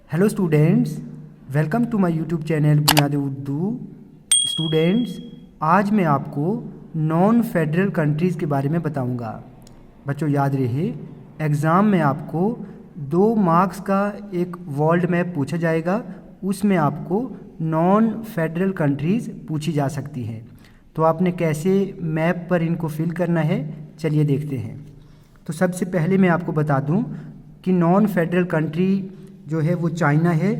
Hello students, welcome to my YouTube channel Buniyadi Urdu. Students, आज मैं आपको नॉन फेडरल कंट्रीज़ के बारे में बताऊंगा। बच्चों याद रहे, एग्ज़ाम में आपको 2 मार्क्स का एक वर्ल्ड मैप पूछा जाएगा, उसमें आपको नॉन फेडरल कंट्रीज़ पूछी जा सकती हैं। तो आपने कैसे मैप पर इनको फिल करना है, चलिए देखते हैं। तो सबसे पहले मैं आपको बता दूं कि नॉन फेडरल कंट्री जो है वो चाइना है।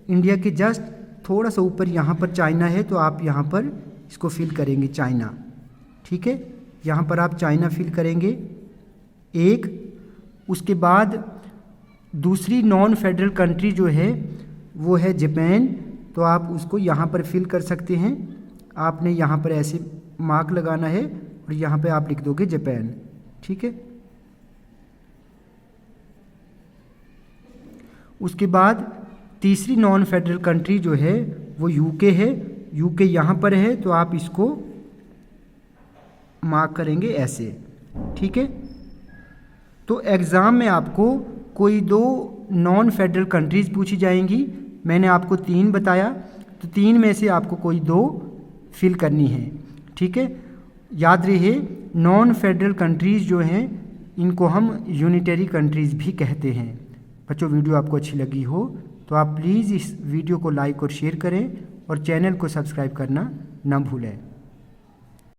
इंडिया के जस्ट थोड़ा सा ऊपर यहाँ पर चाइना है, तो आप यहाँ पर इसको फिल करेंगे चाइना। ठीक है, यहाँ पर आप चाइना फिल करेंगे एक। उसके बाद दूसरी नॉन फेडरल कंट्री जो है वो है जापान, तो आप उसको यहाँ पर फिल कर सकते हैं। आपने यहाँ पर ऐसे मार्क लगाना है और यहाँ पे आप लिख दोगे जापान। ठीक है, उसके बाद तीसरी नॉन फेडरल कंट्री जो है वो यूके है। यूके यहाँ पर है, तो आप इसको मार्क करेंगे ऐसे। ठीक है, तो एग्ज़ाम में आपको कोई 2 नॉन फेडरल कंट्रीज़ पूछी जाएंगी। मैंने आपको 3 बताया, तो 3 में से आपको कोई 2 फिल करनी है। ठीक है, याद रहे नॉन फेडरल कंट्रीज़ जो हैं इनको हम यूनिटरी कंट्रीज़ भी कहते हैं। बच्चों, वीडियो आपको अच्छी लगी हो तो आप प्लीज़ इस वीडियो को लाइक और शेयर करें और चैनल को सब्सक्राइब करना ना भूलें।